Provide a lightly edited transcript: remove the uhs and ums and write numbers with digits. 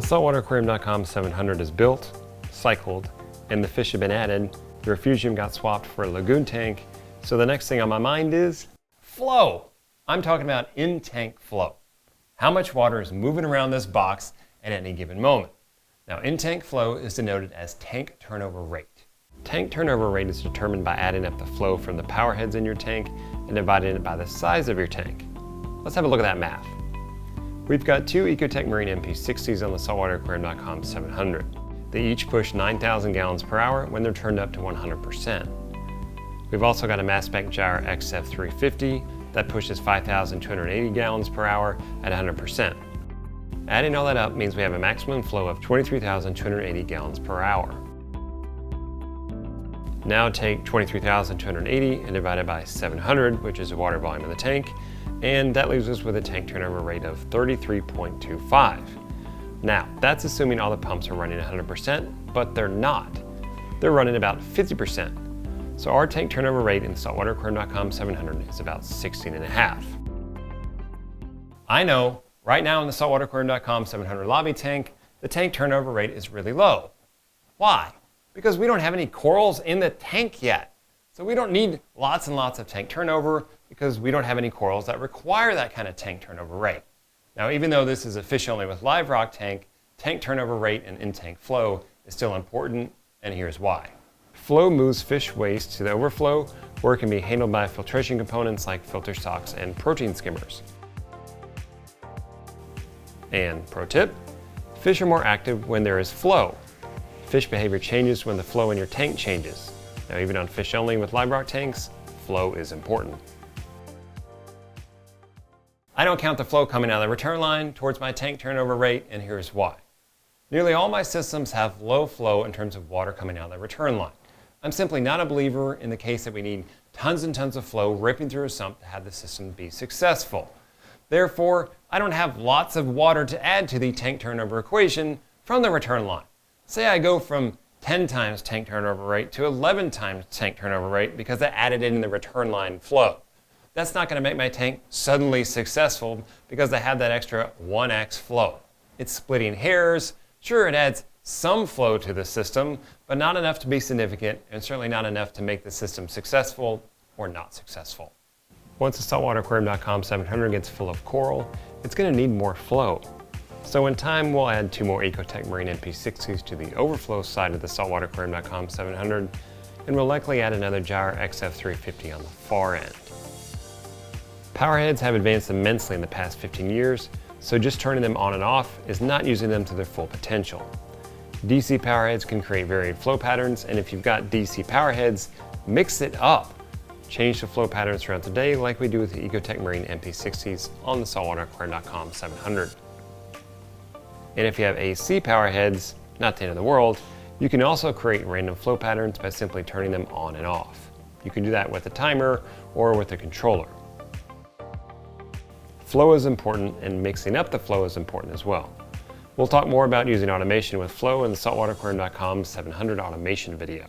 saltwateraquarium.com 700 is built, cycled, and the fish have been added. The refugium got swapped for a lagoon tank. So the next thing on my mind is flow. I'm talking about in-tank flow. How much water is moving around this box at any given moment. Now, in-tank flow is denoted as tank turnover rate. Tank turnover rate is determined by adding up the flow from the powerheads in your tank and dividing it by the size of your tank. Let's have a look at that math. We've got two Ecotech Marine MP60s on the saltwateraquarium.com 700. They each push 9,000 gallons per hour when they're turned up to 100%. We've also got a Masspec Gyre XF350 that pushes 5,280 gallons per hour at 100%. Adding all that up means we have a maximum flow of 23,280 gallons per hour. Now take 23,280 and divide it by 700, which is the water volume in the tank, and that leaves us with a tank turnover rate of 33.25. Now, that's assuming all the pumps are running 100%, but they're not. They're running about 50%. So our tank turnover rate in the saltwateraquarium.com 700 is about 16.5. I know, right now in the saltwateraquarium.com 700 lobby tank, the tank turnover rate is really low. Why? Because we don't have any corals in the tank yet. So we don't need lots and lots of tank turnover because we don't have any corals that require that kind of tank turnover rate. Now, even though this is a fish only with live rock tank, tank turnover rate and in-tank flow is still important, and here's why. Flow moves fish waste to the overflow, where it can be handled by filtration components like filter stocks and protein skimmers. And pro tip, fish are more active when there is flow. Fish behavior changes when the flow in your tank changes. Now, even on fish only with live rock tanks, flow is important. I don't count the flow coming out of the return line towards my tank turnover rate, and here's why. Nearly all my systems have low flow in terms of water coming out of the return line. I'm simply not a believer in the case that we need tons and tons of flow ripping through a sump to have the system be successful. Therefore, I don't have lots of water to add to the tank turnover equation from the return line. Say I go from 10 times tank turnover rate to 11 times tank turnover rate because I added in the return line flow. That's not going to make my tank suddenly successful because I have that extra 1x flow. It's splitting hairs. Sure, it adds some flow to the system, but not enough to be significant, and certainly not enough to make the system successful or not successful. Once the saltwateraquarium.com 700 gets full of coral, it's going to need more flow. So in time, we'll add two more Ecotech Marine MP60s to the overflow side of the saltwateraquarium.com 700, and we'll likely add another Gyre XF350 on the far end. Powerheads have advanced immensely in the past 15 years, so just turning them on and off is not using them to their full potential. DC powerheads can create varied flow patterns, and if you've got DC powerheads, mix it up. Change the flow patterns throughout the day like we do with the Ecotech Marine MP60s on the saltwateraquarium.com 700. And if you have AC powerheads, not the end of the world, you can also create random flow patterns by simply turning them on and off. You can do that with a timer or with a controller. Flow is important, and mixing up the flow is important as well. We'll talk more about using automation with flow in the saltwateraquarium.com 700 automation video.